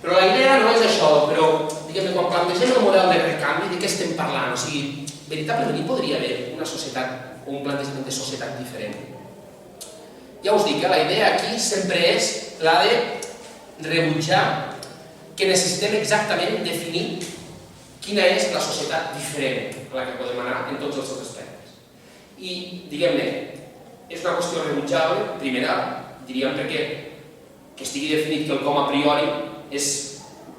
Però la idea no és això, però diguem-ne, quan plantegem el model de recanvi, de què estem parlant? O sigui, veritablement hi podria haver una societat o un plantejament de societat diferent. Ja us dic, la idea aquí sempre és la de rebutjar que necessitem exactament definir quina és la societat diferent a la que podem anar en tots els seus aspectes. I, diguem-ne, és una qüestió rebutjable, primera, diríem perquè que estigui definit que el com a priori és,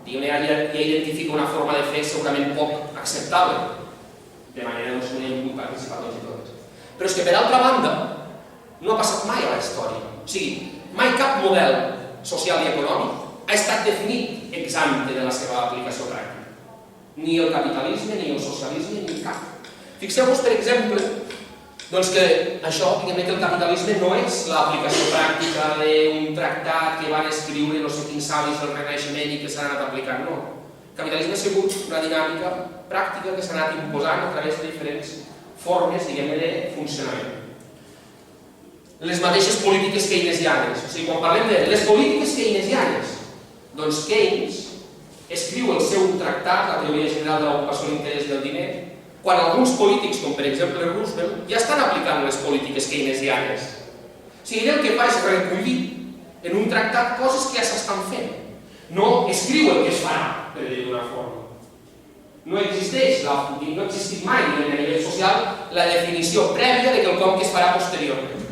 diguem-ne, ja identifica una forma de fer segurament poc acceptable, de manera que no hi puc participar tots i totes. Però és que, per altra banda, no ha passat mai a la història. O sigui, mai cap model social i econòmic ha estat definit ex ante de la seva aplicació pràctica. Ni el capitalisme, ni el socialisme, ni cap. Fixeu-vos, per exemple, doncs que això, diguem-ne que el capitalisme no és l'aplicació pràctica d'un tractat que van escriure no sé quins savis del Renaixement i que s'han anat aplicant, no. El capitalisme ha sigut una dinàmica pràctica que s'ha anat imposant a través de diferents formes, diguem-ne, de funcionament. Les mateixes polítiques keynesianes. O sigui, quan parlem de les polítiques keynesianes, doncs Keynes escriu el seu tractat, la teoria general de l'ocupació de l'interès del diner, quan alguns polítics, com per exemple Roosevelt, ja estan aplicant les polítiques keynesianes. O sigui, ell el que fa és recollir en un tractat coses que ja s'estan fent. No escriu el que es farà, per dir-ho d'una forma. No existeix, no ha existit mai a nivell social la definició prèvia de quelcom que es farà posteriorment.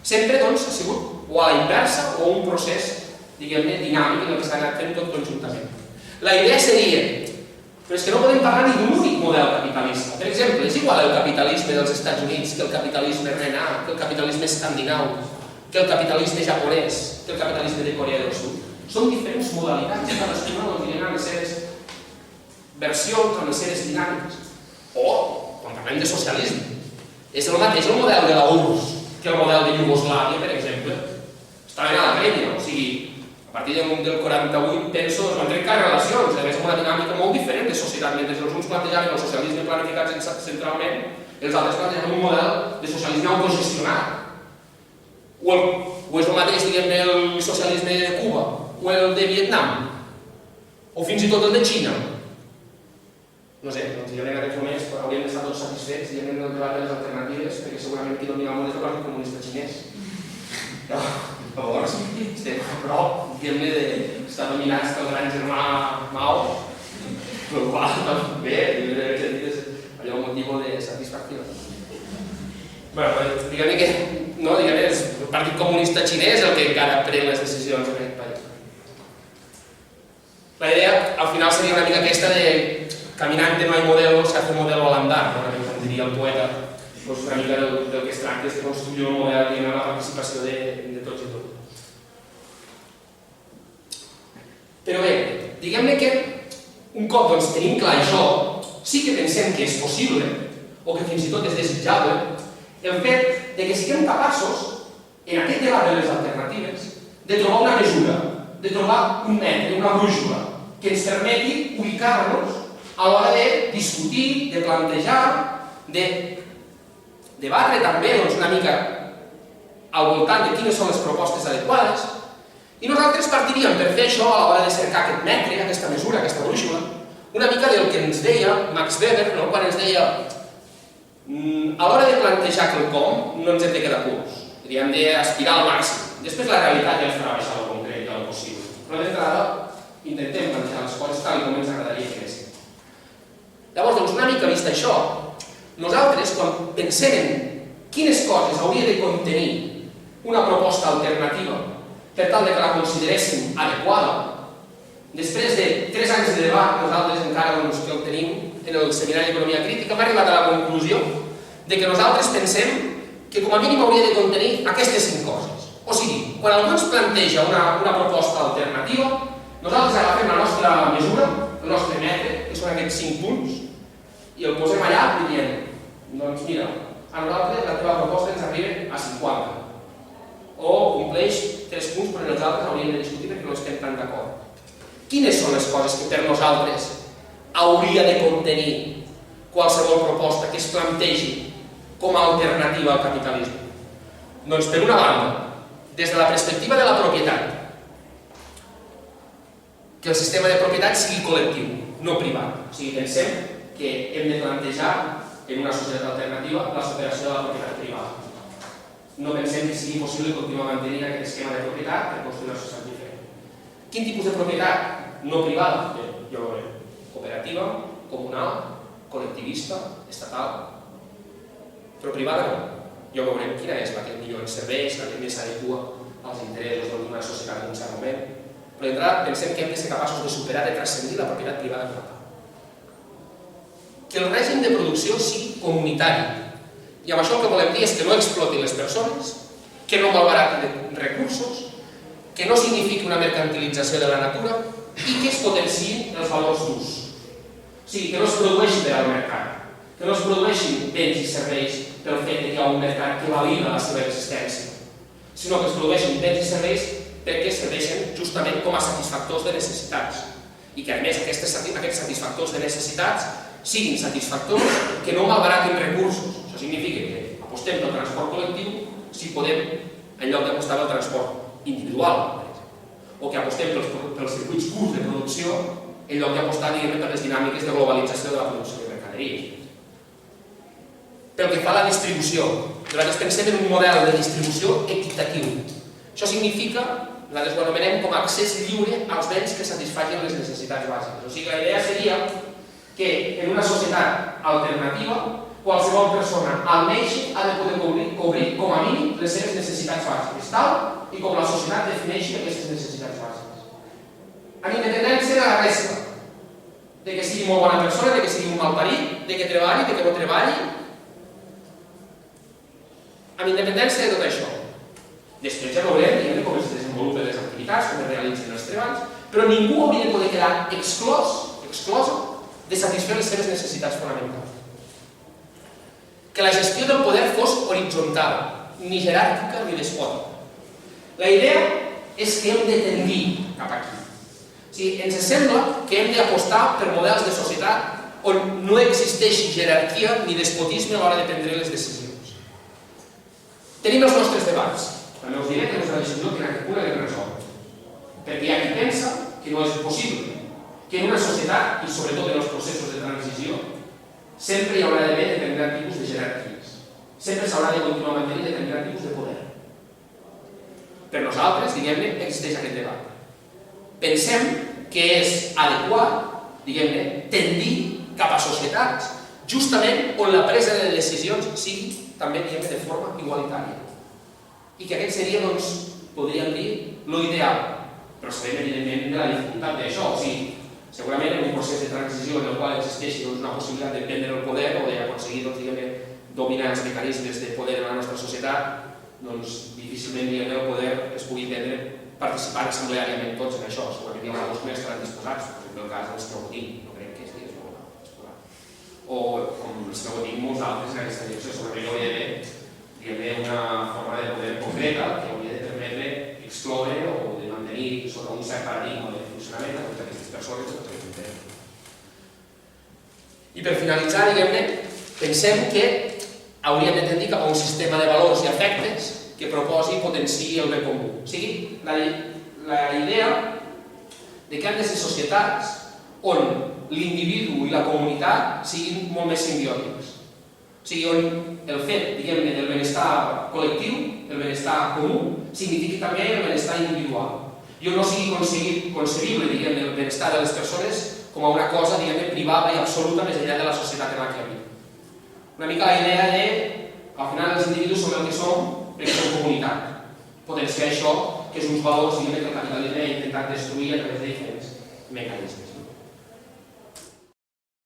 Sempre, doncs, ha sigut o a la inversa o un procés, diguem-ne, dinàmic en el que s'ha anat fent tot conjuntament. La idea seria, però és que no podem parlar ni d'un únic model capitalista. Per exemple, és igual el capitalisme dels Estats Units que el capitalisme renà, que el capitalisme escandinau, que el capitalisme japonès, que el capitalisme de Corea del Sud. Són diferents modalitats, cadascuna tenen les seves versions amb les seves dinàmiques. O, quan parlem de socialisme, és el mateix el model de la URSS que el model de Iugoslàvia, per exemple. Estaven a la prèmia, o sigui, a partir del 48, penso, es van trencar relacions, a més amb una dinàmica molt diferent de societat, mentre els uns plantejaven el socialisme planificat centralment, els altres plantejaven un model de socialisme autogestionat. O és el mateix, diguem-ne, el socialisme de Cuba, o el de Vietnam, o fins i tot el de Xina. No sé, doncs jo en aquests moments hauríem d'estar tots satisfets i anem del debat de les alternatives, perquè segurament qui domina el món és el Partit Comunista Xinès. Llavors, estem a prop, diguem-ne, d'estar dominats pel gran germà Mao, el qual, doncs, bé, és allò un motiu de satisfacció. Bé, diguem-ne que, no, diguem-ne, el Partit Comunista Xinès és el que encara pren les decisions en aquest país. La idea, al final, seria una mica aquesta de caminante no hay modelo, se hace modelo al andar, com diria el poeta. Doncs una mica del que es tracta és de construir un model i la participació de tots i tot. Però bé, diguem-ne que un cop tenim clar això, sí que pensem que és possible, o que fins i tot és desitjable, el fet de que siguem capaços, en aquest debat de les alternatives, de trobar una mesura, de trobar un metre, una brúixola, que ens permeti ubicar-nos a l'hora de discutir, de plantejar, de debatre també una mica al voltant de quines són les propostes adequades, i nosaltres partiríem per fer això a l'hora de cercar aquest metre, aquesta mesura, aquesta brúixola, una mica del que ens deia Max Weber, quan ens deia a l'hora de plantejar quelcom no ens hem de quedar curts, hem d'aspirar al màxim. Després la realitat ja ens farà baixar el concret i el possible. Però d'entrada intentem plantejar les coses tal com ens agradaria que fessin. Llavors, una mica vist això, nosaltres, quan pensem en quines coses hauria de contenir una proposta alternativa per tal que la consideréssim adequada, després de 3 anys de debat, nosaltres encara que el tenim en el Seminari d'Economia Crítica, hem arribat a la conclusió de que nosaltres pensem que com a mínim hauria de contenir aquestes 5 coses. O sigui, quan algú ens planteja una proposta alternativa, nosaltres agafem la nostra mesura, el nostre metre, que són aquests 5 punts, i el posem allà i diem, doncs mira, a nosaltres la teva proposta ens arriba a 50. O compleix 3 punts, però nosaltres hauríem de discutir perquè no estem tan d'acord. Quines són les coses que per nosaltres hauria de contenir qualsevol proposta que es plantegi com a alternativa al capitalisme? Doncs, per una banda, des de la perspectiva de la propietat, que el sistema de propietat sigui col·lectiu, no privat. O sigui, pensem que hem de plantejar en una societat alternativa la superació de la propietat privada. No pensem que sigui possible continuar mantenint aquest esquema de propietat per construir una societat diferent. Quin tipus de propietat no privada? Bé, ja ho veurem. Cooperativa, comunal, col·lectivista, estatal. Però privada no. Ja ho veurem quina és la que millor ens serveix, la que més s'adequa als interessos d'una societat en un cert moment. Però d'entrada pensem que hem de ser capaços de superar i transcendir la propietat privada com a tal. Que el règim de producció sigui comunitari. I amb això el que volem dir és que no exploti les persones, que no malbarati recursos, que no signifiqui una mercantilització de la natura i que es potenciïn els valors d'ús. O sigui, que no es produeixi per al mercat, que no es produeixin béns i serveis pel fet que hi ha un mercat que valida la seva existència, sinó que es produeixin béns i serveis perquè serveixen justament com a satisfactors de necessitats i que a més aquests satisfactors de necessitats siguin satisfactors que no malbaratin recursos. Això significa que apostem pel transport col·lectiu si podem, en lloc d'apostar pel transport individual, o que apostem pels circuits curts de producció en lloc d'apostar per les dinàmiques de globalització de la producció de mercaderies. Pel que fa a la distribució, nosaltres pensem en un model de distribució equitatiu. Això significa, nosaltres ho anomenem com a accés lliure als béns que satisfagin les necessitats bàsiques. O sigui, la idea seria que en una societat alternativa qualsevol persona almenys ha de poder cobrir com a mínim les seves necessitats bàsiques, tal i com la societat defineixi aquestes necessitats bàsiques. Amb independència de la resta, de que sigui molt bona persona, de que sigui un malparit, de que treballi, de que no treballi, amb independència de tot això. Després ja veurem com es desenvolupen les activitats, com es realitzen els treballs, però ningú hauria de poder quedar exclosa de satisfer les seves necessitats fonamentals. Que la gestió del poder fos horitzontal, ni jeràrquica ni despòtica. La idea és que hem de tendir cap aquí. O sigui, ens sembla que hem d'apostar per models de societat on no existeixi jerarquia ni despotisme a l'hora de prendre les decisions. Tenim els nostres debats. També us diré que no és una decisió que en aquest punt hem de resoldre. Perquè hi ha qui pensa que no és possible, que en una societat, i sobretot en els processos de transició, sempre hi haurà d'haver determinat tipus de jerarquies. Sempre s'haurà de continuar mantenint determinat tipus de poder. Per nosaltres, diguem-ne, existeix aquest debat. Pensem que és adequat, diguem-ne, tendir cap a societats, justament on la presa de decisions sigui també, diguem-ne, de forma igualitària. I que aquest seria, doncs, podríem dir, l'ideal. Però sabem, evidentment, de la dificultat d'això. O sigui, segurament en un procés de transició en el qual existeixi una possibilitat de prendre el poder o d'aconseguir dominar els mecanismes de poder en la nostra societat, doncs difícilment el poder es pugui prendre participant assembleàriament tots en això. Segurament hi ha alguns que estaran disposats, per exemple el cas del senyor Botín, no crec que estigués molt disposat. O com el senyor Botín, molts altres en aquesta direcció, segurament hi hauria d'haver una forma de poder concreta que hauria de permetre excloure o de mantenir sota un cert paradigma de funcionament a totes aquestes persones. I per finalitzar, diguem-ne, pensem que hauríem de tendir cap a un sistema de valors i afectes que proposi i potenciï el bé comú. O sigui, la idea de que han de ser societats on l'individu i la comunitat siguin molt més simbiòtics. O sigui, on el fet, diguem-ne, del benestar col·lectiu, el benestar comú, signifiqui també el benestar individual. I on no sigui concebible, diguem-ne, el benestar de les persones com a una cosa, diguem-ne, privada i absoluta més enllà de la societat en la que viu. Una mica la idea de, al final, els individus som el que som perquè som comunitat. Potenciar això, que és uns valors, diguem-ne, que el capitalisme ha intentat destruir a través de diferents mecanismes.